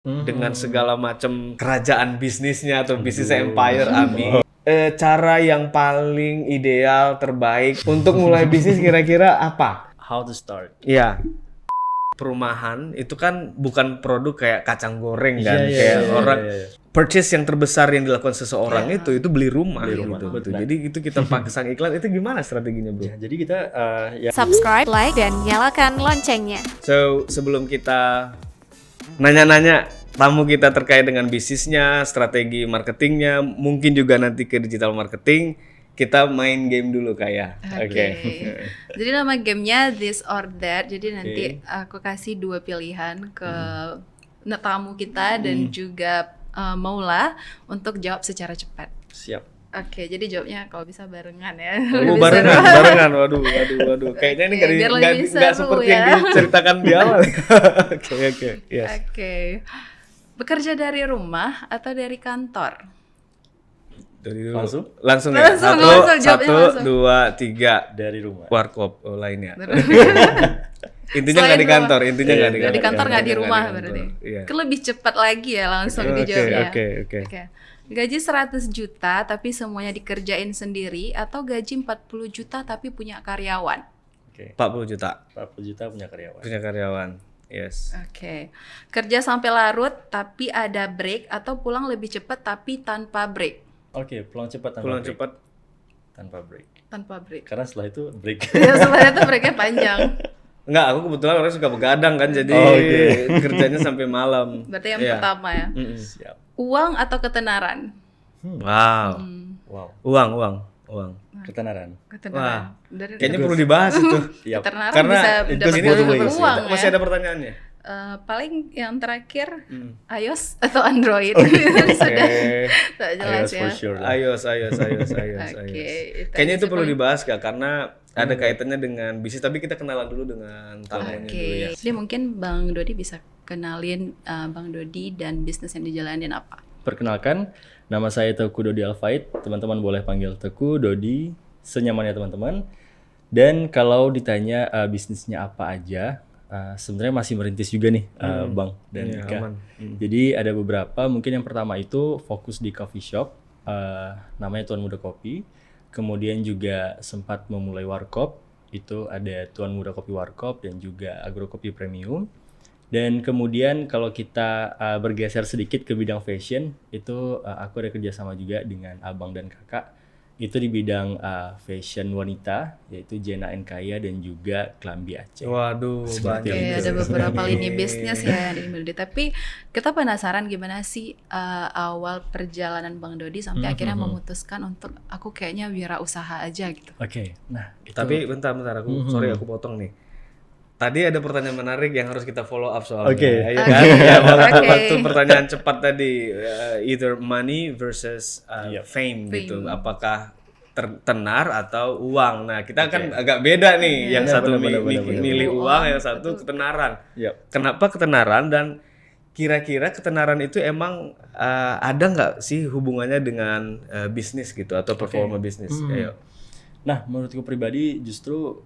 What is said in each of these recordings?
dengan segala macam kerajaan bisnisnya atau bisnis empire Ami. Cara yang paling ideal terbaik untuk mulai bisnis kira-kira apa? How to start? Iya. Perumahan itu kan bukan produk kayak kacang goreng kan, Iya, kayak iya, orang iya. purchase yang terbesar yang dilakukan seseorang itu beli rumah, gitu. betul. Jadi itu kita pasang iklan, itu gimana strateginya, Bro? Ya, jadi kita ya Subscribe, like, dan nyalakan loncengnya. So, sebelum kita nanya-nanya tamu kita terkait dengan bisnisnya, strategi marketingnya, mungkin juga nanti ke digital marketing, kita main game dulu kayak. Oke. Jadi nama gamenya This or That. Jadi nanti aku kasih 2 pilihan ke tamu kita dan juga Maula untuk jawab secara cepat. siap. Oke, jadi jawabnya kalau bisa barengan ya. Oh, Lebih barengan. seru. Waduh. Kayaknya ini Oke, biar lebih nggak seru seperti ya. yang diceritakan di awal. Oke. Yes. Oke. Bekerja dari rumah atau dari kantor? Dari dulu. Langsung? ya. Langsung, jawabnya Satu, langsung. 2, 3. Dari rumah. Warkop lainnya. Intinya nggak di Selain kantor, intinya nggak di kantor. Di kantor nggak di Intinya rumah nggak di berarti. kantor. Iya. Kan lebih cepat lagi ya langsung Oke, dijawabnya. oke. Gaji 100 juta tapi semuanya dikerjain sendiri atau gaji 40 juta tapi punya karyawan? Oke. 40 juta 40 juta punya karyawan. punya karyawan. Yes. Oke. Kerja sampai larut tapi ada break atau pulang lebih cepat tapi tanpa break? Oke, pulang cepat tanpa Pulang break. cepat. Tanpa break. Tanpa break. Karena setelah itu break. Ya sebenarnya tuh breaknya panjang. Enggak, aku kebetulan orang suka begadang kan, jadi kerjanya sampai malam. Berarti yang Iya. pertama ya. Siap. Uang atau ketenaran? Wow. Wow. Uang. Ketenaran. Ketenaran. Dari Kayaknya perlu dibahas itu. Yap. ketenaran Karena bisa it dapat goes both ways, uang ya. Masih ada pertanyaannya. Paling yang terakhir iOS atau Android sudah tak jelas iOS ya. for sure. lah. iOS. Oke, itu Kayaknya aja itu sih perlu paling. dibahas Kak, karena ada kaitannya dengan bisnis, tapi kita kenalan dulu dengan tamunya Oke, dulu ya. jadi mungkin Bang Dodi bisa kenalin Bang Dodi dan bisnis yang dijalanin apa? Perkenalkan, nama saya Teguh Dodi Alfaid. Teman-teman boleh panggil Teguh, Dodi, senyamannya teman-teman. Dan kalau ditanya bisnisnya apa aja, sebenarnya masih merintis juga nih, Bang dan Iya, Ika. aman. Jadi ada beberapa, mungkin yang pertama itu fokus di coffee shop, namanya Tuan Muda Kopi. Kemudian juga sempat memulai warkop, itu ada Tuan Muda Kopi Warkop dan juga Agro Kopi Premium. Dan kemudian kalau kita bergeser sedikit ke bidang fashion, itu aku ada kerjasama juga dengan abang dan kakak. Itu di bidang fashion wanita, yaitu Jena Nkaya dan juga Klambi Aceh. Waduh, Seperti banyak. Oke, itu. ada beberapa lini bisnis ya di Dodi. Tapi kita penasaran gimana sih awal perjalanan Bang Dodi sampai akhirnya memutuskan untuk aku kayaknya wirausaha aja gitu. Oke, nah itu Tapi bentar aku sorry aku potong nih. Tadi ada pertanyaan menarik yang harus kita follow up soalnya. Oke. Ya kan? Ya, Oke. waktu pertanyaan cepat tadi either money versus fame gitu. Fame. Apakah tenar atau uang. Nah, kita kan agak beda nih. Yang satu Benar. milih uang, yang satu ketenaran. Yap. Kenapa ketenaran, dan kira-kira ketenaran itu emang ada nggak sih hubungannya dengan bisnis gitu atau performa bisnis? Ayo. Nah, menurutku pribadi justru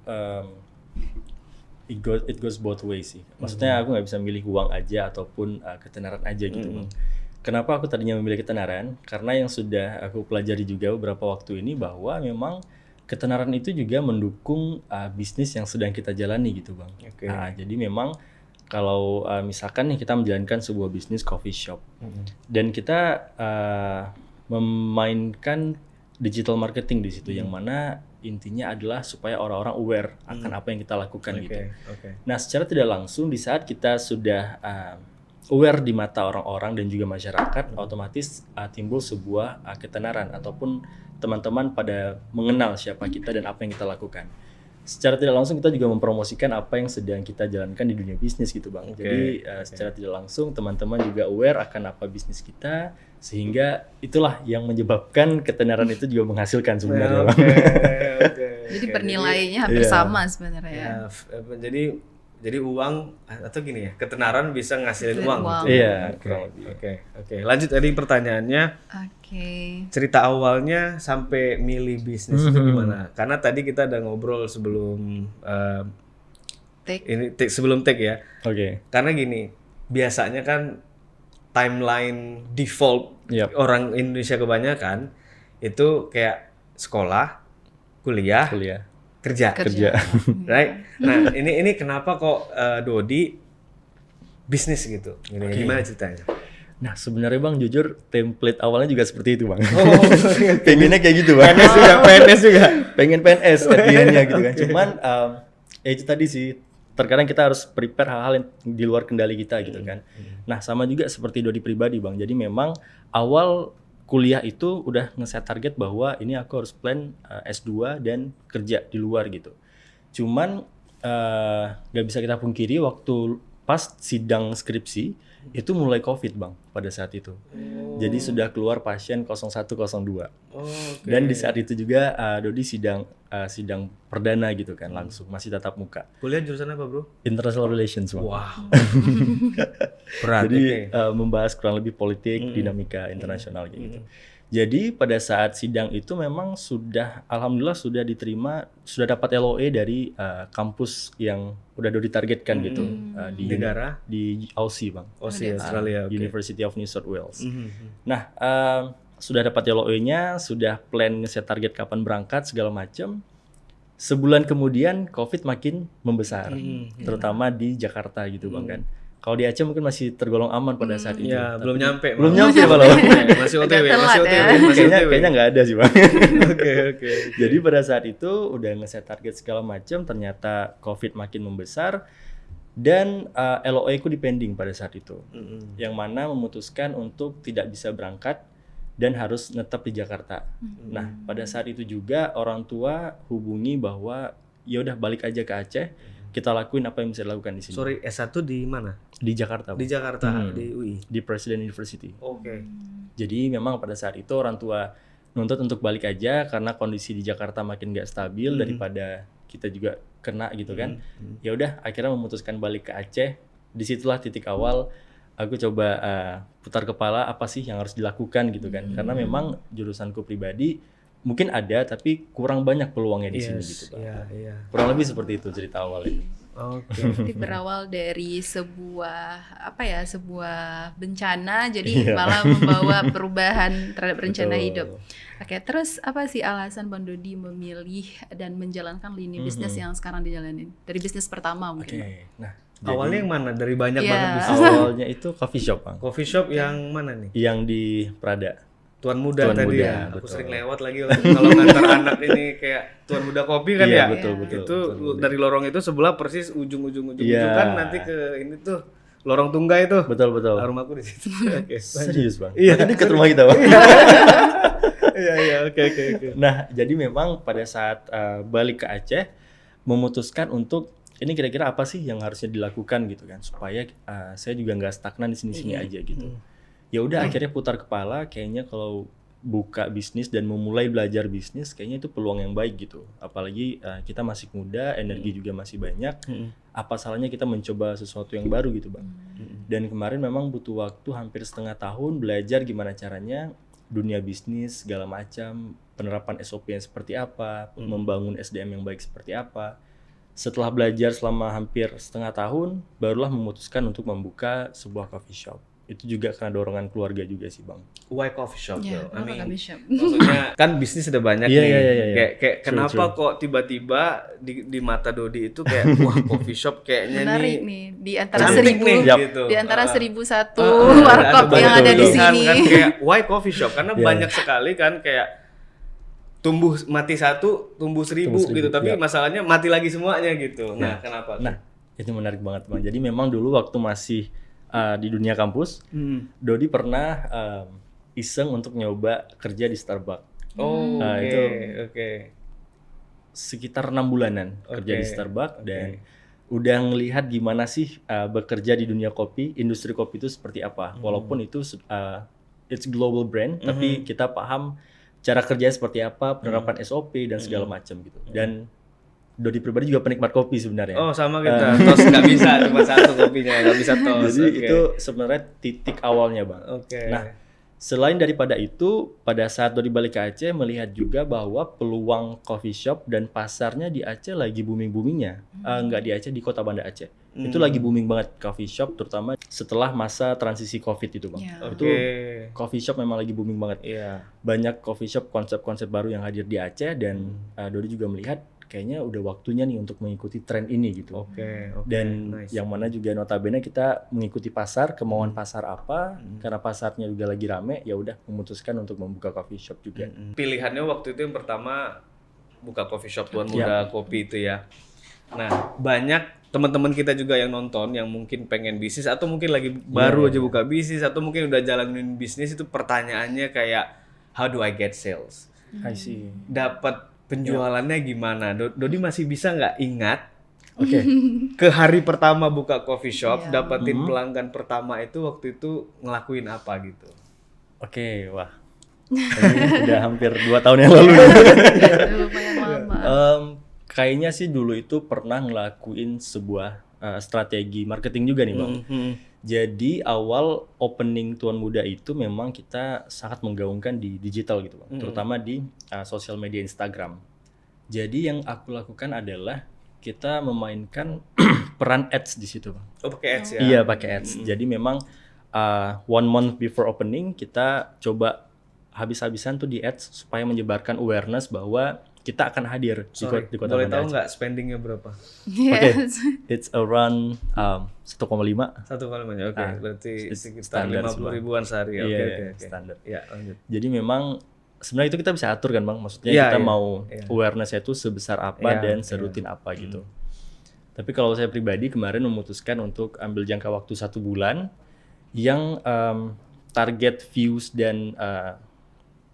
it goes both ways sih. Maksudnya aku nggak bisa milih uang aja ataupun ketenaran aja gitu, Bang. Kenapa aku tadinya memilih ketenaran? Karena yang sudah aku pelajari juga beberapa waktu ini bahwa memang ketenaran itu juga mendukung bisnis yang sedang kita jalani gitu, Bang. Oke. Nah, jadi memang kalau misalkan nih kita menjalankan sebuah bisnis coffee shop dan kita memainkan digital marketing di situ, yang mana intinya adalah supaya orang-orang aware akan apa yang kita lakukan gitu. Oke. Nah, secara tidak langsung di saat kita sudah aware di mata orang-orang dan juga masyarakat, otomatis timbul sebuah ketenaran ataupun teman-teman pada mengenal siapa kita dan apa yang kita lakukan. Secara tidak langsung kita juga mempromosikan apa yang sedang kita jalankan di dunia bisnis gitu, Bang. Jadi secara tidak langsung teman-teman juga aware akan apa bisnis kita, sehingga itulah yang menyebabkan ketenaran itu juga menghasilkan sebenarnya, Bang. Oke. Jadi bernilainya hampir sama sebenarnya ya. Jadi uang atau gini ya, ketenaran bisa ngasilin uang. Uang. Gitu. Iya, kurang lebih. Oke. Lanjut tadi pertanyaannya, Oke. cerita awalnya sampai milih bisnis itu gimana? Karena tadi kita udah ngobrol sebelum Take. sebelum take ya. Oke. Karena gini, biasanya kan timeline default Yap. orang Indonesia kebanyakan itu kayak sekolah, kuliah, kerja. Right? Nah, ini kenapa kok Dodi bisnis gitu? Gimana ceritanya? Nah sebenarnya Bang jujur template awalnya juga seperti itu Bang. Oh, Pengennya kayak gitu Bang. PNS juga. Pengen PNS at the end-nya gitu kan. Cuman ya itu tadi sih, terkadang kita harus prepare hal-hal yang di luar kendali kita gitu kan. Nah sama juga seperti Dodi pribadi Bang. Jadi memang awal kuliah itu udah nge-set target bahwa ini aku harus plan S2 dan kerja di luar gitu. Cuman gak bisa kita pungkiri waktu pas sidang skripsi itu mulai COVID Bang pada saat itu. Jadi sudah keluar pasien 0102. Dan di saat itu juga Dodi sidang perdana gitu kan, langsung masih tatap muka. Kuliah jurusan apa, Bro? International Relations Bang. Wow. Berat. Jadi membahas kurang lebih politik, dinamika internasional kayak gitu. Jadi pada saat sidang itu memang alhamdulillah sudah diterima, sudah dapat LOE dari kampus yang udah ditargetkan gitu di negara di Aussie Bang. Aussie, Australia. University of New South Wales. Nah, sudah dapat LOE-nya, sudah plan ngeset target kapan berangkat segala macam. Sebulan kemudian COVID makin membesar, terutama di Jakarta gitu Bang kan. Kalau di Aceh mungkin masih tergolong aman pada saat itu. Ya, belum nyampe malah. Masih Agak OTW, telat ya. Kayaknya nggak ada sih Bang. Oke. Jadi pada saat itu udah ngeset target segala macam, ternyata COVID makin membesar dan LOE ku dipending pada saat itu. Yang mana memutuskan untuk tidak bisa berangkat dan harus netap di Jakarta. Nah, pada saat itu juga orang tua hubungi bahwa ya udah balik aja ke Aceh. Kita lakuin apa yang bisa dilakukan di sini. Sorry, S1 di mana? Di Jakarta. Di Jakarta, di UI. Di Presiden University. Oke. Jadi memang pada saat itu orang tua nuntut untuk balik aja karena kondisi di Jakarta makin gak stabil daripada kita juga kena gitu kan. Ya udah akhirnya memutuskan balik ke Aceh. Disitulah titik awal aku coba putar kepala apa sih yang harus dilakukan gitu kan. Karena memang jurusanku pribadi mungkin ada tapi kurang banyak peluangnya di sini gitu Bang. Iya. Kurang lebih seperti itu cerita awalnya. Oke. Jadi berawal dari sebuah bencana, jadi malah membawa perubahan terhadap rencana hidup. Oke, terus apa sih alasan Bang Dodi memilih dan menjalankan lini bisnis yang sekarang dijalanin? Dari bisnis pertama mungkin. Nah, Awalnya yang mana? Dari banyak Iya. banget bisnis. awalnya itu coffee shop Bang. Coffee shop yang mana nih? Yang di Prada. Tuan Muda Tuan tadi Muda, ya. Aku betul. sering lewat lagi kalau ngantar anak ini kayak Tuan Muda Kopi kan Iya, ya. betul. Itu Tuan Muda. dari lorong itu sebelah persis ujung Iya. kan nanti ke ini tuh lorong Tunggai tuh. Betul. Rumahku di situ. Oke. Serius Bang. Iya. Berarti dekat rumah kita Bang. Iya, oke. Nah, jadi memang pada saat balik ke Aceh memutuskan untuk ini kira-kira apa sih yang harusnya dilakukan gitu kan supaya saya juga nggak stagnan di sini-sini aja gitu. Ya udah akhirnya putar kepala kayaknya kalau buka bisnis dan memulai belajar bisnis kayaknya itu peluang yang baik gitu. Apalagi kita masih muda, energi juga masih banyak. Apa salahnya kita mencoba sesuatu yang baru gitu, Bang. Dan kemarin memang butuh waktu hampir setengah tahun belajar gimana caranya dunia bisnis segala macam, penerapan SOP yang seperti apa, membangun SDM yang baik seperti apa. Setelah belajar selama hampir setengah tahun, barulah memutuskan untuk membuka sebuah coffee shop. Itu juga karena dorongan keluarga juga sih, Bang. Why coffee shop? Ya, though? kenapa coffee shop? Maksudnya kan bisnis ada banyak Iya, nih. iya, iya. Kayak True, kenapa true. kok tiba-tiba di mata Dodi itu kayak wah coffee shop kayaknya Menarik nih nih di antara cantik 1000 nih Yap. gitu. di antara 1001 Ada warkop banyak yang ada di pilihan sini. kan, kayak why coffee shop karena Iya. banyak sekali kan kayak tumbuh mati satu tumbuh 1000 Tumbuh 1000, gitu tapi iya. masalahnya mati lagi semuanya gitu. Nah, kenapa? Nah, itu menarik banget, Bang. Jadi memang dulu waktu masih di dunia kampus, Dodi pernah iseng untuk nyoba kerja di Starbucks. Oh, Nah, oke, itu oke. sekitar 6 bulanan kerja Oke, di Starbucks dan udah ngelihat gimana sih bekerja di dunia kopi, industri kopi itu seperti apa. Walaupun itu it's global brand, tapi kita paham cara kerja seperti apa, penerapan SOP dan segala macam gitu. Dan Dodi pribadi juga penikmat kopi sebenarnya. Oh, sama kita. Tos nggak bisa cuma satu kopinya, nggak bisa tos. Jadi Oke. itu sebenarnya titik awalnya, Bang. Oke. Nah, selain daripada itu, pada saat Dodi balik ke Aceh melihat juga bahwa peluang coffee shop dan pasarnya di Aceh lagi booming-boomingnya. Nggak di Aceh, di Kota Banda Aceh. Itu lagi booming banget coffee shop, terutama setelah masa transisi COVID itu Bang. Ya. Itu coffee shop memang lagi booming banget. Iya. Banyak coffee shop konsep-konsep baru yang hadir di Aceh, dan Dodi juga melihat kayaknya udah waktunya nih untuk mengikuti tren ini gitu. Oke. Dan nice. yang mana juga notabene kita mengikuti pasar, kemauan pasar apa, karena pasarnya juga lagi rame, ya udah memutuskan untuk membuka coffee shop juga. Pilihannya waktu itu yang pertama buka coffee shop Tuan Muda Kopi itu ya. Nah, banyak teman-teman kita juga yang nonton yang mungkin pengen bisnis atau mungkin lagi baru aja buka bisnis atau mungkin udah jalanin bisnis, itu pertanyaannya kayak how do I get sales? I see. Dapat penjualannya gimana? Dodi masih bisa nggak ingat Oke. ke hari pertama buka coffee shop, dapetin pelanggan pertama itu waktu itu ngelakuin apa gitu? Oke, wah. Ini udah hampir 2 tahun yang lalu. Udah lumayan lama. Kayaknya sih dulu itu pernah ngelakuin sebuah strategi marketing juga nih Bang. Jadi awal opening Tuan Muda itu memang kita sangat menggaungkan di digital gitu Bang, terutama di sosial media Instagram. Jadi yang aku lakukan adalah kita memainkan peran ads di situ Bang. Oh, pakai ads ya? Iya, pakai ads. Jadi memang 1 month before opening kita coba habis-habisan tuh di ads supaya menyebarkan awareness bahwa kita akan hadir di kota boleh Banda tahu Aceh. nggak spendingnya berapa? Oke, it's around 1,5. 1,5 ya, oke. Berarti sekitar standar 50 ribuan sehari. Iya, Oke. standar. Ya, lanjut. Jadi memang sebenarnya itu kita bisa atur kan Bang, maksudnya Iya, kita iya, mau iya. awareness-nya itu sebesar apa Iya, dan serutin apa gitu. Tapi kalau saya pribadi kemarin memutuskan untuk ambil jangka waktu 1 bulan yang target views dan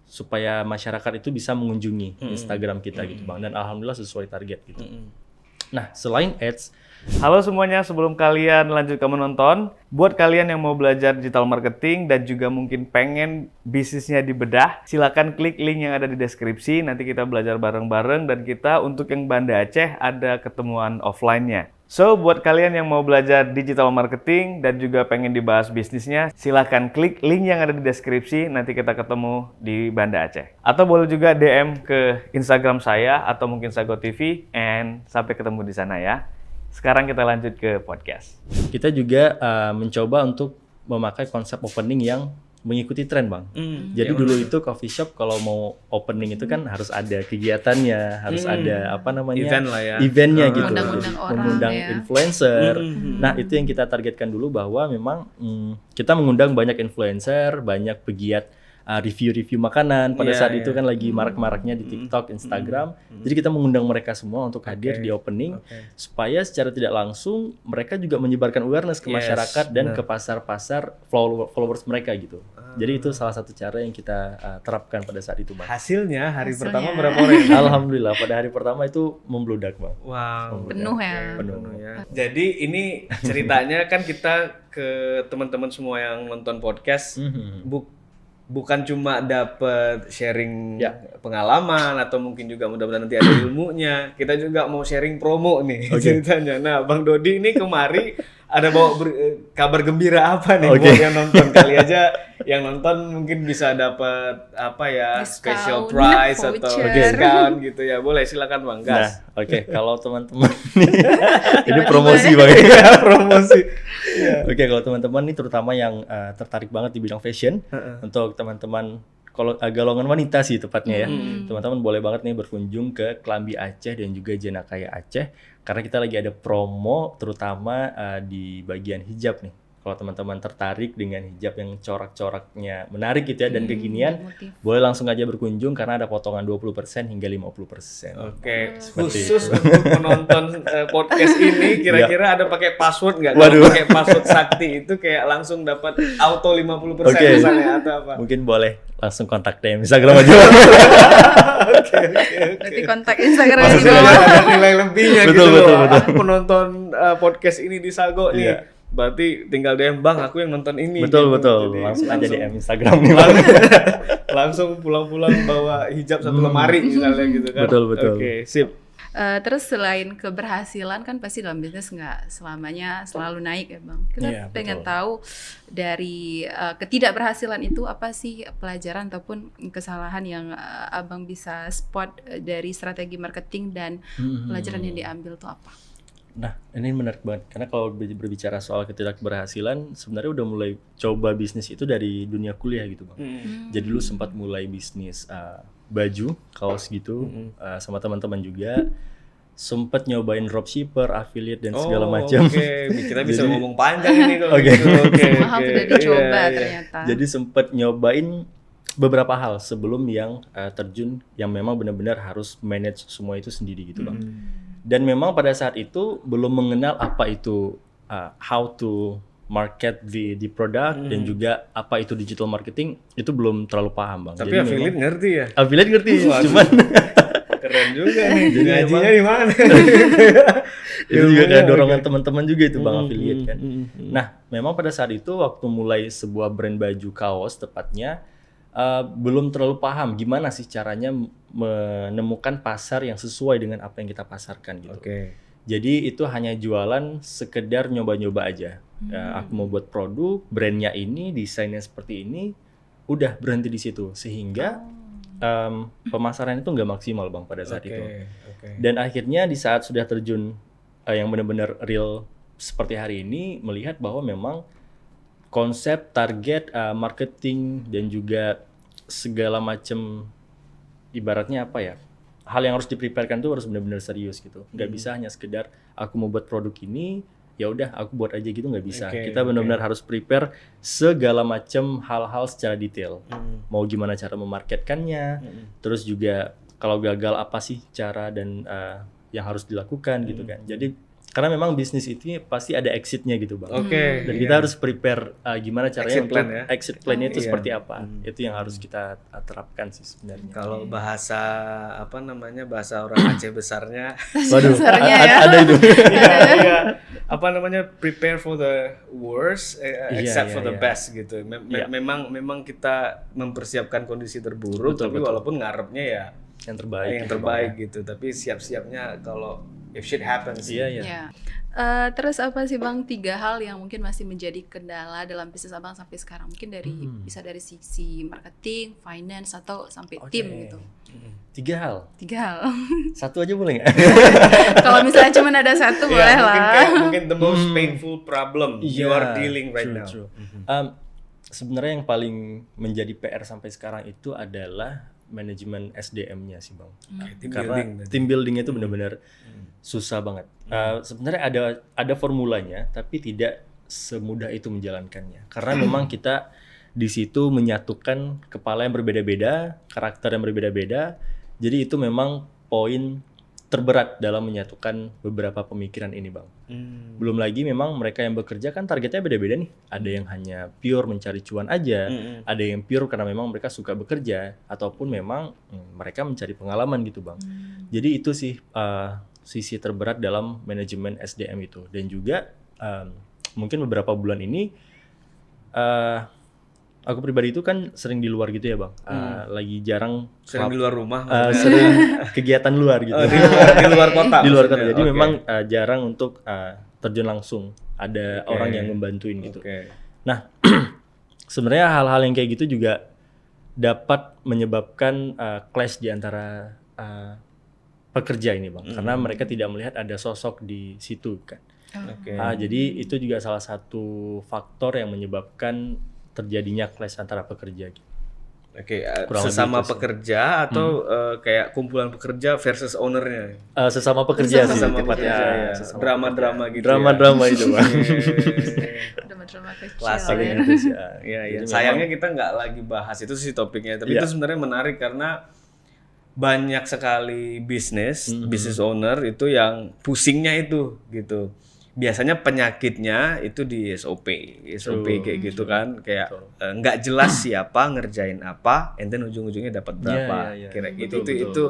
supaya masyarakat itu bisa mengunjungi Instagram kita gitu Bang, dan alhamdulillah sesuai target gitu. Nah, selain ads, Halo semuanya, sebelum kalian lanjut ke menonton, buat kalian yang mau belajar digital marketing dan juga mungkin pengen bisnisnya dibedah, silakan klik link yang ada di deskripsi. Nanti kita belajar bareng-bareng, dan kita untuk yang Banda Aceh ada ketemuan offline-nya. So, buat kalian yang mau belajar digital marketing dan juga pengen dibahas bisnisnya, silakan klik link yang ada di deskripsi. Nanti kita ketemu di Banda Aceh. Atau boleh juga DM ke Instagram saya atau mungkin Sago TV, and sampai ketemu di sana ya. Sekarang kita lanjut ke podcast. kita juga mencoba untuk memakai konsep opening yang mengikuti tren Bang. Jadi dulu itu coffee shop kalau mau opening itu kan harus ada kegiatannya, harus ada apa namanya, Event lah ya. eventnya gitu, Undang-undang orang mengundang ya. influencer. Nah itu yang kita targetkan dulu, bahwa memang kita mengundang banyak influencer, banyak pegiat review-review makanan pada saat itu kan lagi marak-maraknya di TikTok, Instagram. Jadi kita mengundang mereka semua untuk hadir di opening, supaya secara tidak langsung mereka juga menyebarkan awareness ke masyarakat dan ke pasar-pasar followers mereka gitu. Jadi itu salah satu cara yang kita terapkan pada saat itu Bang. Hasilnya hari Hasilnya. pertama berapa orang? Alhamdulillah pada hari pertama itu membludak Bang. Wow. Penuh ya. Penuh. Ya. Jadi ini ceritanya kan kita ke teman-teman semua yang nonton podcast, bukan cuma dapet sharing pengalaman atau mungkin juga mudah-mudahan nanti ada ilmunya. Kita juga mau sharing promo nih ceritanya. Nah, Bang Dodi ini kemari ada bawa kabar gembira apa nih buat yang nonton. Kali aja yang nonton mungkin bisa dapat apa ya, Discount, special price atau voucher. discount gitu ya. Boleh, silakan Bang, Nah, gas. oke, kalau teman-teman ini promosi Bang. Iya, promosi. Oke, kalau teman-teman ini terutama yang tertarik banget di bidang fashion, untuk teman-teman kalau golongan wanita sih tepatnya ya, teman-teman boleh banget nih berkunjung ke Klambi Aceh dan juga Jenakaya Aceh, karena kita lagi ada promo terutama di bagian hijab nih. Kalau teman-teman tertarik dengan hijab yang corak-coraknya menarik gitu ya dan kekinian, boleh langsung aja berkunjung karena ada potongan 20% hingga 50%. Oke, Seperti khusus untuk menonton podcast ini, kira-kira ada pakai password nggak? Waduh. Kalau pakai password Sakti itu kayak langsung dapat auto 50% Oke. misalnya atau apa? Mungkin boleh langsung kontak DM Instagram aja. Nanti kontak Instagram di Maksudnya bawah. ada nilai lebihnya Betul, gitu betul, loh. betul. Aku penonton podcast ini di Sago nih. Iya. Berarti tinggal DM, Bang, aku yang nonton ini. Betul, gitu. betul. Jadi Langsung aja DM Instagram nih Bang. langsung pulang-pulang bawa hijab satu lemari misalnya gitu kan. Betul, betul. Oke, sip. Terus selain keberhasilan kan pasti dalam bisnis nggak selamanya selalu naik ya Bang. Kita Iya, pengen betul. tahu dari ketidakberhasilan itu apa sih pelajaran ataupun kesalahan yang Abang bisa spot dari strategi marketing dan pelajaran yang diambil tuh apa? Nah, ini menarik banget karena kalau berbicara soal ketidakberhasilan, sebenarnya udah mulai coba bisnis itu dari dunia kuliah gitu Bang. Jadi lu sempat mulai bisnis baju, kaos gitu sama teman-teman juga. Sempat nyobain dropshipper, affiliate dan segala macam. Oke, kita bisa ngomong panjang ini kalau Oke. gitu. Oke. Semua hal sudah dicoba Iya, iya. ternyata. Jadi sempat nyobain beberapa hal sebelum yang terjun yang memang benar-benar harus manage semua itu sendiri gitu Bang. Dan memang pada saat itu belum mengenal apa itu how to market the product dan juga apa itu digital marketing itu belum terlalu paham Bang. Tapi Jadi affiliate memang- ngerti ya? affiliate ngerti, Waduh. cuman Keren juga nih. Jadi Ngajinya di mana? itu juga kayak Ilmunya, dorongan oke. teman-teman juga itu Bang affiliate kan. Nah, memang pada saat itu waktu mulai sebuah brand baju kaos tepatnya belum terlalu paham gimana sih caranya menemukan pasar yang sesuai dengan apa yang kita pasarkan gitu. Oke. Jadi itu hanya jualan sekedar nyoba-nyoba aja. Ya, aku mau buat produk, brandnya ini, desainnya seperti ini, udah berhenti di situ. Sehingga pemasaran itu nggak maksimal Bang pada saat itu. Oke. Dan akhirnya di saat sudah terjun yang benar-benar real seperti hari ini, melihat bahwa memang konsep, target, marketing, dan juga segala macam ibaratnya apa ya, hal yang harus dipreparekan tuh harus benar-benar serius gitu. Nggak bisa hanya sekedar aku mau buat produk ini, ya udah aku buat aja gitu, nggak bisa. Oke, Kita benar-benar harus prepare segala macam hal-hal secara detail. Mau gimana cara memarketkannya, terus juga kalau gagal apa sih cara dan yang harus dilakukan gitu kan. Jadi karena memang bisnis itu pasti ada exit-nya gitu Bang. Oke. Dan iya. kita harus prepare gimana caranya Exit plan untuk ya? exit plan-nya itu Iya. seperti apa. Itu yang harus kita terapkan sih sebenarnya. Kalau bahasa apa namanya bahasa orang Aceh besarnya, Waduh, Besarnya ya. ada itu. iya, apa namanya prepare for the worst, accept Iya, for the iya. best gitu. Iya. Memang kita mempersiapkan kondisi terburuk, Betul, tapi betul. walaupun ngarepnya ya Yang terbaik. yang terbaik gitu. Tapi siap-siapnya kalau if shit happens. Iya, iya. Ya. Terus apa sih Bang 3 hal yang mungkin masih menjadi kendala dalam bisnis Abang sampai sekarang? Mungkin dari bisa dari sisi marketing, finance atau sampai tim Oke. gitu. 3 hal. 3 hal. Satu aja boleh nggak? Kalau misalnya cuma ada satu Ya, boleh mungkin lah. kayak mungkin the most painful problem you Iya, are dealing right true, now. true. Sebenarnya yang paling menjadi PR sampai sekarang itu adalah manajemen SDM-nya sih Bang. Team Karena building berarti. team building itu benar-benar susah banget. Sebenarnya ada formulanya, tapi tidak semudah itu menjalankannya. Karena memang kita di situ menyatukan kepala yang berbeda-beda, karakter yang berbeda-beda. Jadi itu memang poin terberat dalam menyatukan beberapa pemikiran ini Bang. Belum lagi memang mereka yang bekerja kan targetnya beda-beda nih. Ada yang hanya pure mencari cuan aja, ada yang pure karena memang mereka suka bekerja, ataupun memang mereka mencari pengalaman gitu Bang. Jadi itu sih sisi terberat dalam manajemen SDM itu. Dan juga mungkin beberapa bulan ini aku pribadi itu kan sering di luar gitu ya Bang. Lagi jarang Sering di luar rumah. sering kegiatan luar gitu. Oh, di luar kota. Di luar kota. maksudnya. Jadi Oke. memang jarang untuk terjun langsung. Ada Oke. orang yang membantuin gitu. Oke. Nah, sebenarnya hal-hal yang kayak gitu juga dapat menyebabkan clash di antara pekerja ini Bang. Karena mereka tidak melihat ada sosok di situ kan. Oke. Jadi itu juga salah satu faktor yang menyebabkan terjadinya clash antara pekerja gitu. Oke, Kurang lebih sesama itu sih. pekerja atau kayak kumpulan pekerja versus ownernya? Sesama pekerja sih Sesama tepatnya. pekerja ya. Sesama Drama-drama pekerja. gitu. Drama-drama itu Bang. Drama-drama kecil Klasik ya. Gitu sih, Iya, iya. Jadi Sayangnya kita nggak lagi bahas itu sih topiknya. Tapi Iya. itu sebenarnya menarik karena banyak sekali bisnis owner itu yang pusingnya itu gitu. Biasanya penyakitnya itu di SOP kayak gitu kan, kayak nggak jelas siapa ngerjain apa, and then ujung-ujungnya dapat berapa. Iya, iya. Kira Betul, itu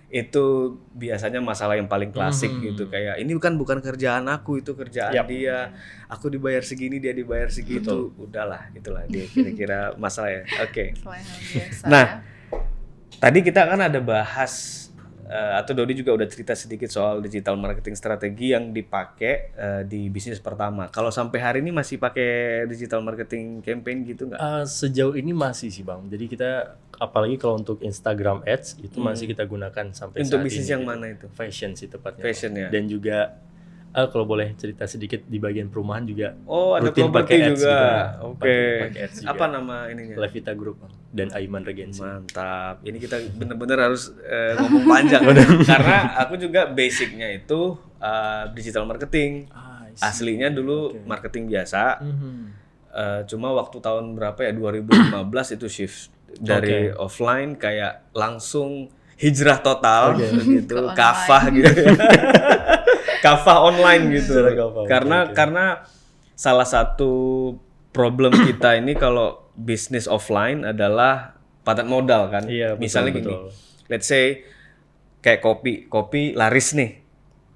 itu biasanya masalah yang paling klasik gitu, kayak ini bukan kerjaan aku, itu kerjaan dia, aku dibayar segini, dia dibayar segitu, udahlah gitulah dia kira-kira masalah ya. Oke. Selain hal biasa Nah, ya. tadi kita kan ada bahas atau Dodi juga udah cerita sedikit soal digital marketing strategi yang dipakai di bisnis pertama. Kalau sampai hari ini masih pakai digital marketing campaign gitu nggak? Sejauh ini masih sih Bang. Jadi kita apalagi kalau untuk Instagram Ads itu masih kita gunakan sampai Untuk saat bisnis ini yang gitu. mana itu? Fashion sih tepatnya. Fashion Bang. ya. Dan juga Kalau boleh cerita sedikit di bagian perumahan juga. Oh, ada rutin properti pakai ads juga. gitu. Oke. Pakai ads juga. Apa nama ininya? Levita Group Bang, dan Aiman Regency. Mantap. Ini kita bener-bener harus ngomong panjang karena aku juga basicnya itu digital marketing. I see. Aslinya dulu Oke. marketing biasa. Mhm. Cuma waktu tahun berapa ya 2015 itu shift dari Oke. offline kayak langsung hijrah total gitu, Ke kafah gitu. Kafah online gitu. Hijrah kafah, Karena oke. karena salah satu problem kita ini kalau bisnis offline adalah padat modal kan. Iya, betul, Misalnya gini. betul. Let's say kayak kopi laris nih.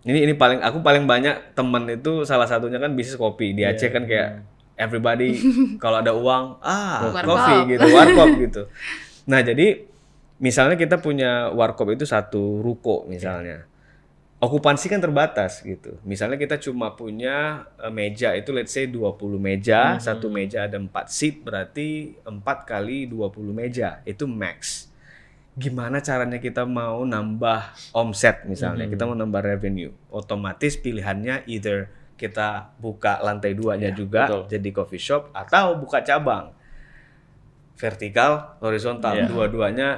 Ini aku paling banyak temen itu salah satunya kan bisnis kopi. Di Aceh kan kayak everybody kalau ada uang Warkop. kopi gitu, warkop gitu. Nah, jadi misalnya kita punya warkop itu satu ruko misalnya. Okupansi kan terbatas gitu. Misalnya kita cuma punya meja itu let's say 20 meja, satu meja ada 4 seat berarti 4 kali 20 meja itu max. Gimana caranya kita mau nambah omset misalnya, kita mau nambah revenue. Otomatis pilihannya either kita buka lantai 2-nya juga betul. jadi coffee shop atau buka cabang. Vertikal, horizontal, Iya. dua-duanya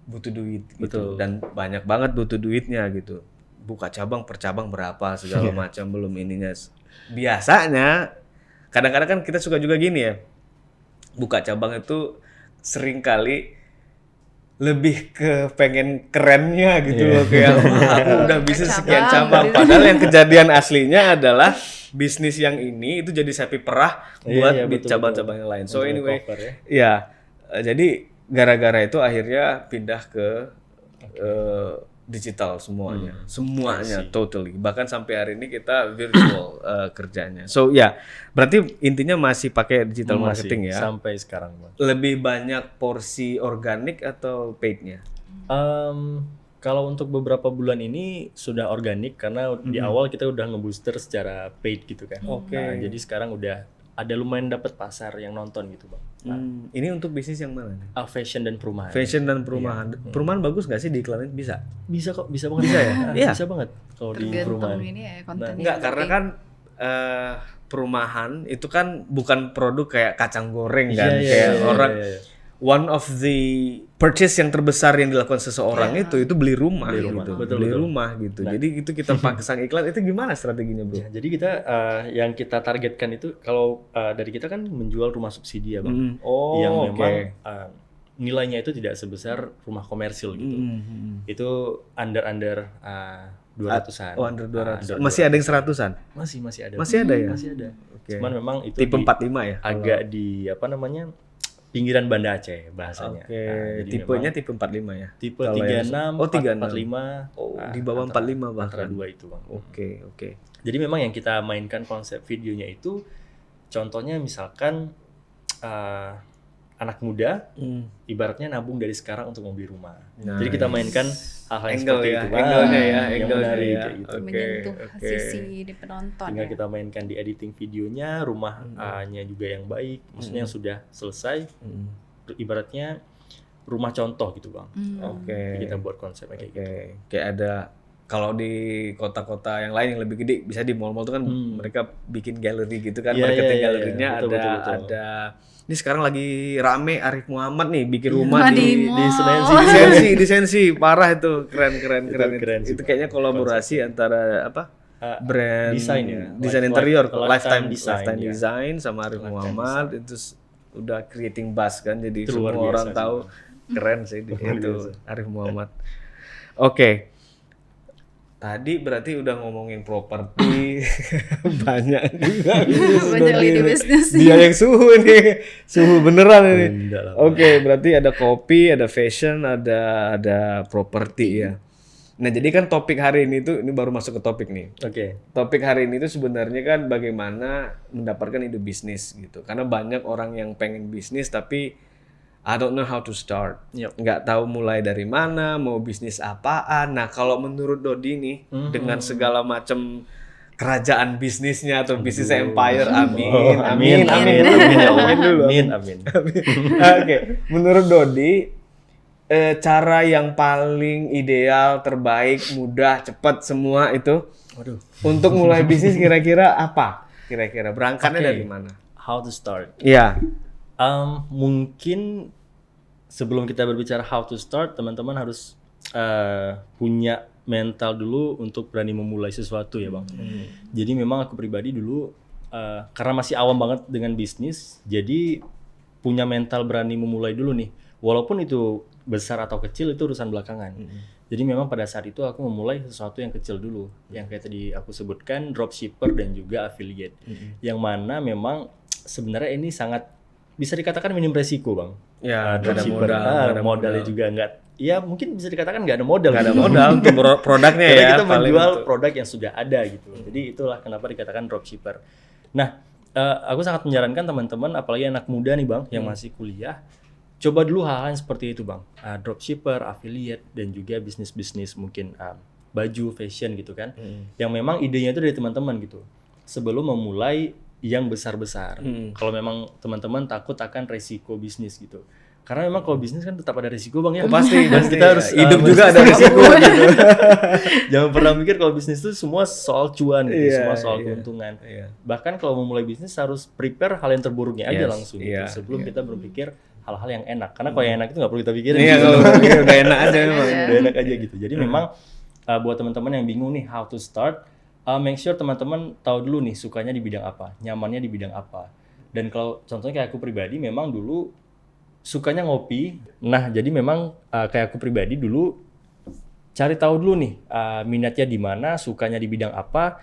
butuh duit gitu. Betul. Dan banyak banget butuh duitnya gitu. Buka cabang per cabang berapa segala macam belum ininya. Biasanya kadang-kadang kan kita suka juga gini ya. Buka cabang itu sering kali lebih ke pengen kerennya gitu loh kayak wah, aku udah bisnis sekian cabang padahal yang kejadian aslinya adalah bisnis yang ini itu jadi sapi perah buat Iya, di betul, cabang-cabang yang lain. So Untuk anyway, cover ya. ya jadi gara-gara itu akhirnya pindah ke digital semuanya totally. Bahkan sampai hari ini kita virtual kerjanya. So ya, berarti intinya masih pakai digital Masih, marketing ya. sampai sekarang Bang. Lebih banyak porsi organik atau paid-nya? Kalau untuk beberapa bulan ini sudah organik karena di awal kita udah ngebooster secara paid gitu kan. Oke. Nah, jadi sekarang udah ada lumayan dapat pasar yang nonton gitu Bang. Ini untuk bisnis yang mana nih? Fashion dan perumahan. Fashion dan perumahan. Perumahan bagus nggak sih diiklanin? Bisa. Bisa kok, bisa banget. Bisa ya? Iya. Bisa banget kalau di Tergantung perumahan. ini ya kontennya. Enggak, karena kan perumahan itu kan bukan produk kayak kacang goreng kan. Iya, Kayak iya, orang iya, iya. one of the purchase yang terbesar yang dilakukan seseorang itu beli rumah, Beli rumah. gitu. Betul, beli betul. rumah gitu. Jadi itu kita pasang iklan itu gimana strateginya, Bro? Ya, jadi kita yang kita targetkan itu kalau dari kita kan menjual rumah subsidi ya Bang. Oh, yang oke. memang nilainya itu tidak sebesar rumah komersil gitu. Itu under 200-an. Oh, under 200. Under Masih ada yang 100-an? Masih ada. Masih ada ya? Masih ada. Oke. Cuman memang itu Tipe di- 45 ya? agak di apa namanya? Pinggiran Banda Aceh bahasanya. Oke, Nah, jadi tipenya memang tipe 45 ya? tipe Kalau yang- 36, Oh, 36. 45. Oh, di bawah 45 bahkan. Antara dua itu, Bang. Oke, oke. Jadi memang yang kita mainkan konsep videonya itu contohnya misalkan anak muda ibaratnya nabung dari sekarang untuk membeli rumah. Nice. Jadi kita mainkan hal-hal yang Angle seperti ya, itu. Bang. angle-nya ya, Yang angle-nya menarik ya. kayak gitu. Oke, menyentuh oke. sisi di penonton. Tinggal Ya. kita mainkan di editing videonya, rumahnya juga yang baik, maksudnya yang sudah selesai. Ibaratnya rumah contoh gitu, Bang. Oke. Jadi kita buat konsepnya kayak gitu. Oke, kayak ada kalau di kota-kota yang lain yang lebih gede bisa di mall-mall tuh kan mereka bikin galeri gitu kan, Iya, marketing iya, iya, galerinya betul, ada betul. ada ini sekarang lagi rame Arif Muhammad nih bikin rumah Rumah di di Di mall. Senensi. di Sensi parah itu keren keren sih, itu Pak. kayaknya kolaborasi antara apa brand desain ya, desain Life- interior Lifetime lifetime Design, ya. design sama Arif Muhammad itu udah creating buzz kan jadi Itu luar semua biasa orang sih, tahu keren sih Luar itu biasa. Arif Muhammad. Oke. Tadi berarti udah ngomongin properti banyak juga. Banyak lini bisnis. Dia yang suhu nih, suhu beneran ini. Enggak lah, Oke, berarti ada kopi, ada fashion, ada properti ya. Nah, jadi kan topik hari ini tuh ini baru masuk ke topik nih. Oke. Topik hari ini tuh sebenarnya kan bagaimana mendapatkan ide bisnis gitu. Karena banyak orang yang pengen bisnis tapi I don't know how to start. Yep. Nggak tahu mulai dari mana, mau bisnis apaan. Nah, kalau menurut Dodi nih dengan segala macam kerajaan bisnisnya atau bisnis empire, amin, amin, amin, amin, amin dulu. Amin, amin. Oke, menurut Dodi cara yang paling ideal, terbaik, mudah, cepat semua itu Waduh. untuk mulai bisnis kira-kira apa? Kira-kira berangkatnya Oke. dari mana? How to start? Iya. Mungkin sebelum kita berbicara how to start, teman-teman harus punya mental dulu untuk berani memulai sesuatu ya Bang. Jadi memang aku pribadi dulu karena masih awam banget dengan bisnis, jadi punya mental berani memulai dulu nih. Walaupun itu besar atau kecil itu urusan belakangan. Jadi memang pada saat itu aku memulai sesuatu yang kecil dulu, yang kayak tadi aku sebutkan dropshipper dan juga affiliate. Yang mana memang sebenarnya ini sangat bisa dikatakan minim resiko Bang. Ya, nggak ada Dropshipper. modal, nggak ada Modalnya modal. juga nggak. Ya mungkin bisa dikatakan nggak ada modal. Nggak ada gitu. modal untuk produknya Karena ya. kita paling menjual itu. produk yang sudah ada gitu. Jadi itulah kenapa dikatakan dropshipper. Nah, aku sangat menyarankan teman-teman, apalagi anak muda nih Bang, yang masih kuliah, coba dulu hal-hal yang seperti itu Bang. Dropshipper, affiliate, dan juga bisnis-bisnis mungkin baju, fashion gitu kan. Yang memang idenya itu dari teman-teman gitu. Sebelum memulai yang besar-besar. Kalau memang teman-teman takut akan resiko bisnis gitu. Karena memang kalau bisnis kan tetap ada resiko Bang ya. Oh, pasti, Dan pasti. kita harus Hidup juga ada resiko gitu. Jangan pernah mikir kalau bisnis itu semua soal cuan gitu, Iya, semua soal iya. keuntungan. Iya. Bahkan kalau memulai bisnis harus prepare hal yang terburuknya aja Yes, langsung gitu, iya, sebelum kita berpikir hal-hal yang enak. Karena kalau yang enak itu nggak perlu kita pikirin. Iya, gitu. kalau ini udah enak aja memang. Udah enak aja gitu. Jadi memang buat teman-teman yang bingung nih how to start, make sure teman-teman tahu dulu nih sukanya di bidang apa, nyamannya di bidang apa. Dan kalau contohnya kayak aku pribadi memang dulu sukanya ngopi. Nah, jadi memang kayak aku pribadi dulu cari tahu dulu nih minatnya di mana, sukanya di bidang apa.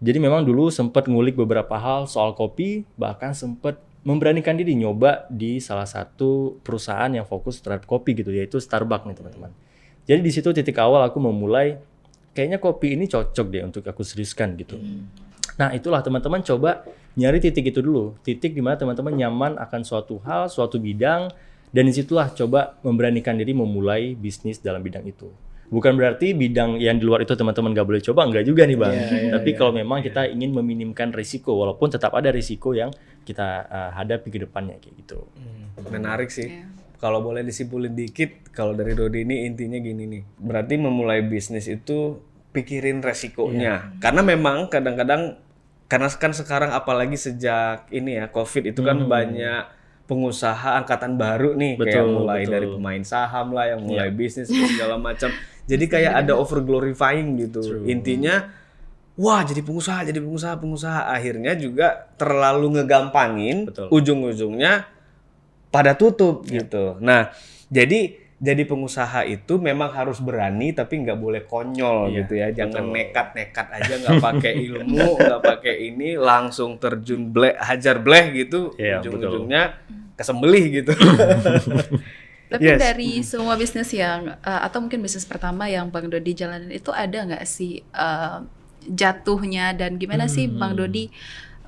Jadi memang dulu sempat ngulik beberapa hal soal kopi, bahkan sempat memberanikan diri nyoba di salah satu perusahaan yang fokus terhadap kopi gitu, yaitu Starbucks nih teman-teman. Jadi di situ titik awal aku memulai kayaknya kopi ini cocok deh untuk aku seriuskan gitu. Nah, itulah teman-teman coba nyari titik itu dulu. Titik di mana teman-teman nyaman akan suatu hal, suatu bidang, dan disitulah coba memberanikan diri memulai bisnis dalam bidang itu. Bukan berarti bidang yang di luar itu teman-teman nggak boleh coba, enggak juga nih Bang. Tapi kalau memang kita ingin meminimkan risiko, walaupun tetap ada risiko yang kita hadapi ke depannya kayak gitu. Menarik sih. Kalau boleh disimpulin dikit, kalau dari Dodi ini intinya gini nih. Berarti memulai bisnis itu pikirin resikonya. Karena memang kadang-kadang, karena kan sekarang apalagi sejak ini ya COVID itu kan banyak pengusaha angkatan baru nih, kayak Betul, mulai betul. dari pemain saham lah, yang mulai bisnis segala macam. Jadi kayak ada over glorifying gitu. Intinya, wah jadi pengusaha, akhirnya juga terlalu ngegampangin, Betul. ujung-ujungnya pada tutup gitu. Nah, jadi pengusaha itu memang harus berani tapi nggak boleh konyol gitu ya. Jangan nekat-nekat aja, nggak pakai ilmu, nggak pakai ini, langsung terjun hajar bleh gitu. Iya, Ujung-ujungnya kesembelih gitu. Tapi Yes. dari semua bisnis yang atau mungkin bisnis pertama yang Bang Dodi jalanin itu ada nggak sih jatuhnya, dan gimana sih Bang Dodi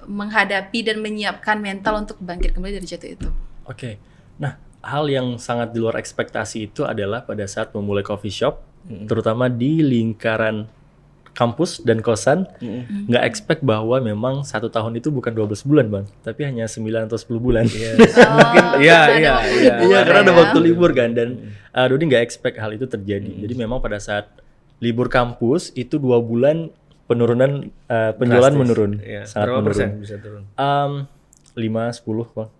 menghadapi dan menyiapkan mental untuk bangkit kembali dari jatuh itu? Oke. Nah, hal yang sangat di luar ekspektasi itu adalah pada saat memulai coffee shop, terutama di lingkaran kampus dan kosan, nggak expect bahwa memang 1 tahun itu bukan 12 bulan Bang, tapi hanya 9 atau 10 bulan. Mungkin iya. Iya, karena ada ya. waktu libur kan, dan Dodi nggak expect hal itu terjadi. Jadi memang pada saat libur kampus itu 2 bulan penurunan penjualan Drastis. menurun, Iya. sangat Berapa menurun. persen bisa turun? 5-10 Bang.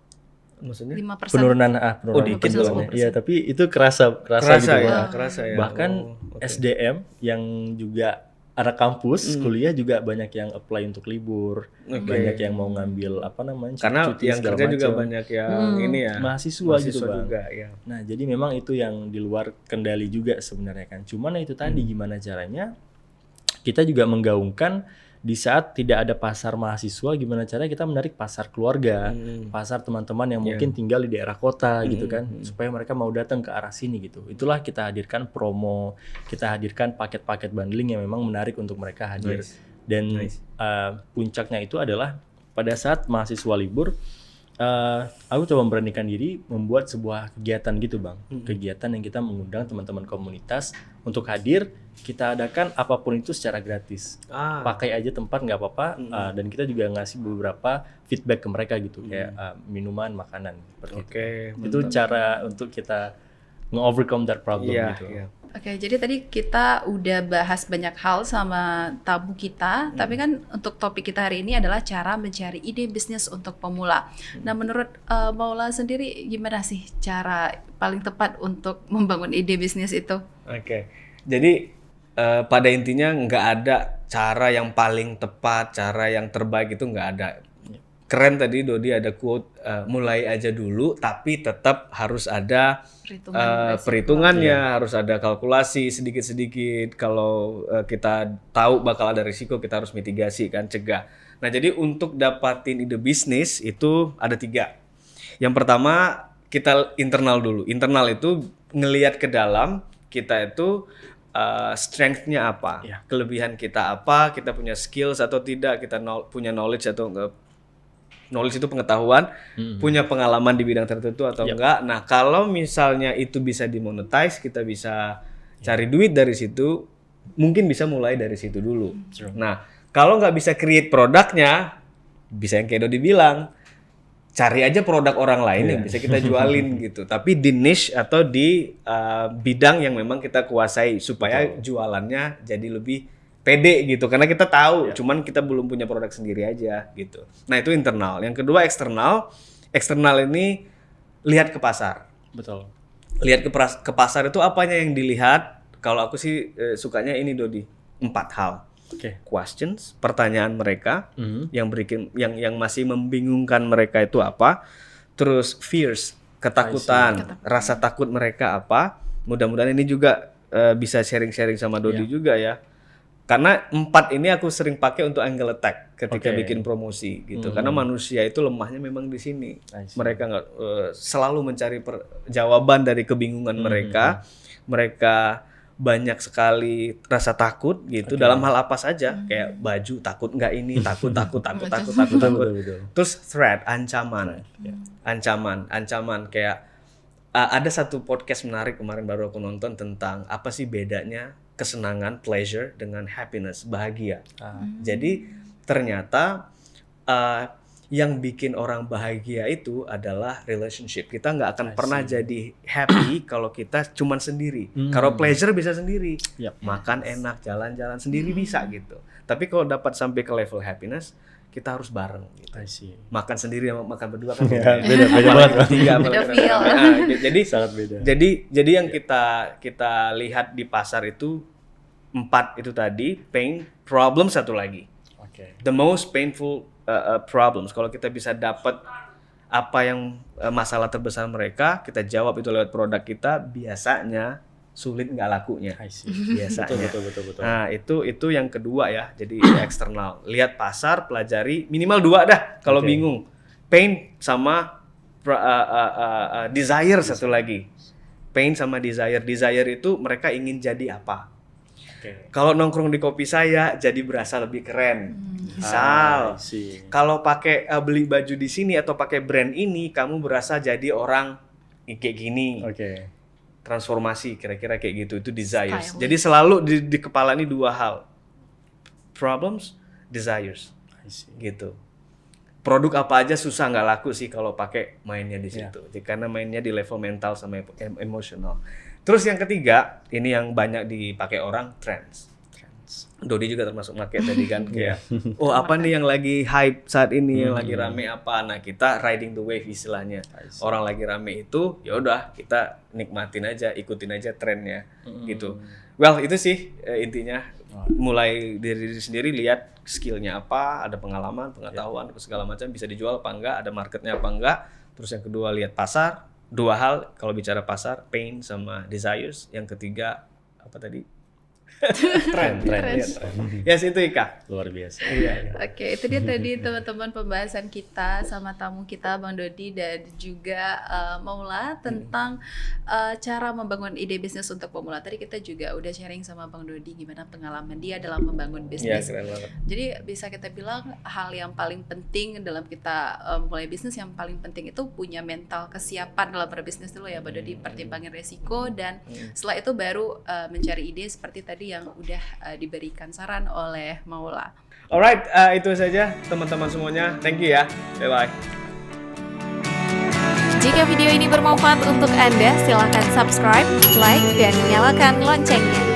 Maksudnya? 5%. Penurunan Oh, dikit penjualannya. doang. Iya, tapi itu kerasa Kerasa gitu ya, Bang. kerasa ya. Bahkan Oh, oke. SDM yang juga anak kampus kuliah juga banyak yang apply untuk libur, banyak yang mau ngambil apa namanya Karena cuti yang segala kerja juga macam. banyak yang ini ya. Mahasiswa gitu Bang. juga ya. Nah, jadi memang itu yang di luar kendali juga sebenarnya kan. Cuman itu tadi gimana caranya kita juga menggaungkan di saat tidak ada pasar mahasiswa, gimana caranya kita menarik pasar keluarga, pasar teman-teman yang mungkin tinggal di daerah kota gitu kan, supaya mereka mau datang ke arah sini gitu. Itulah kita hadirkan promo, kita hadirkan paket-paket bundling yang memang menarik untuk mereka hadir. Dan puncaknya itu adalah pada saat mahasiswa libur, aku coba memberanikan diri membuat sebuah kegiatan gitu Bang, kegiatan yang kita mengundang teman-teman komunitas untuk hadir, kita adakan apapun itu secara gratis, pakai aja tempat nggak apa-apa, dan kita juga ngasih beberapa feedback ke mereka gitu, kayak minuman, makanan seperti itu. Oke. Itu cara untuk kita nge-overcome that problem Iya, gitu. iya. Oke, jadi tadi kita udah bahas banyak hal sama tamu kita, tapi kan untuk topik kita hari ini adalah cara mencari ide bisnis untuk pemula. Nah, menurut Maula sendiri gimana sih cara paling tepat untuk membangun ide bisnis itu? Oke. Jadi pada intinya nggak ada cara yang paling tepat, cara yang terbaik itu nggak ada. Keren tadi Dodi ada quote, mulai aja dulu tapi tetap harus ada perhitungannya, harus ada kalkulasi sedikit-sedikit. Kalau kita tahu bakal ada risiko, kita harus mitigasi kan, cegah. Nah, jadi untuk dapatin ide bisnis itu ada 3. Yang pertama kita internal dulu. Internal itu ngelihat ke dalam kita itu strength-nya apa, kelebihan kita apa, kita punya skills atau tidak, kita punya knowledge atau enggak. Knowledge itu pengetahuan, punya pengalaman di bidang tertentu atau enggak. Nah, kalau misalnya itu bisa dimonetize, kita bisa cari duit dari situ, mungkin bisa mulai dari situ dulu. Nah, kalau nggak bisa create produknya, bisa yang kayak Dodi bilang, cari aja produk orang lain yang bisa kita jualin gitu. Tapi di niche atau di bidang yang memang kita kuasai supaya jualannya jadi lebih pede gitu, karena kita tahu, cuman kita belum punya produk sendiri aja gitu. Nah, itu internal. Yang kedua eksternal. Eksternal ini lihat ke pasar. Betul. Lihat ke pasar itu apanya yang dilihat? Kalau aku sih sukanya ini Dodi, 4 hal. Questions, pertanyaan mereka yang masih membingungkan mereka itu apa? Terus fears, ketakutan, rasa takut mereka apa? Mudah-mudahan ini juga bisa sharing-sharing sama Dodi juga ya. Karena 4 ini aku sering pakai untuk angle attack ketika bikin promosi gitu. Karena manusia itu lemahnya memang di sini. Mereka nggak selalu mencari jawaban dari kebingungan mereka. Mereka banyak sekali rasa takut gitu dalam hal apa saja, kayak baju takut nggak ini, takut. Terus threat, ancaman. Ancaman kayak ada satu podcast menarik kemarin baru aku nonton tentang apa sih bedanya kesenangan, pleasure dengan happiness, bahagia. Jadi ternyata yang bikin orang bahagia itu adalah relationship. Kita nggak akan pernah jadi happy kalau kita cuman sendiri. Kalau pleasure bisa sendiri, makan enak, jalan-jalan sendiri bisa gitu. Tapi kalau dapat sampai ke level happiness, kita harus bareng gitu. Makan sendiri sama makan berdua kan beda banget. Jadi sangat beda. Jadi yang kita lihat di pasar itu 4 itu tadi, pain, problem satu lagi. The most painful problems. Kalau kita bisa dapat apa yang masalah terbesar mereka, kita jawab itu lewat produk kita, biasanya sulit nggak lakunya. Biasanya. Betul. Nah, itu yang kedua ya. Jadi eksternal. Lihat pasar, pelajari minimal 2 dah kalau bingung. Pain sama desire satu lagi. Pain sama desire. Desire itu mereka ingin jadi apa? Kalau nongkrong di kopi saya jadi berasa lebih keren. Misal, kalau pakai beli baju di sini atau pakai brand ini, kamu berasa jadi orang kayak gini. Transformasi kira-kira kayak gitu, itu desires. Jadi selalu di kepala ini 2 hal, problems, desires, gitu. Produk apa aja susah nggak laku sih kalau pakai mainnya di situ, karena mainnya di level mental sama emosional. Terus yang ketiga, ini yang banyak dipakai orang, trends. Dodi juga termasuk pakai tadi kan, kayak apa nih yang lagi hype saat ini, yang lagi rame apa. Nah, kita riding the wave istilahnya. Orang lagi rame itu, ya udah kita nikmatin aja, ikutin aja trennya gitu. Well, itu sih intinya. Mulai dari diri sendiri, lihat skillnya apa, ada pengalaman, pengetahuan, segala macam, bisa dijual apa enggak, ada marketnya apa enggak. Terus yang kedua lihat pasar. 2 hal kalau bicara pasar, pain sama desires. Yang ketiga apa tadi? Trend. Yes, itu Ika. Luar biasa. Oke, itu dia tadi teman-teman pembahasan kita sama tamu kita Bang Dodi dan juga Maula tentang cara membangun ide bisnis untuk pemula. Tadi kita juga udah sharing sama Bang Dodi gimana pengalaman dia dalam membangun bisnis. Keren banget. Jadi bisa kita bilang hal yang paling penting dalam kita mulai bisnis, yang paling penting itu punya mental kesiapan dalam berbisnis dulu ya Bang Dodi, pertimbangin resiko, dan setelah itu baru mencari ide seperti tadi yang udah diberikan saran oleh Maula. Alright, itu saja teman-teman semuanya. Thank you ya. Bye-bye. Jika video ini bermanfaat untuk Anda, silakan subscribe, like, dan nyalakan loncengnya.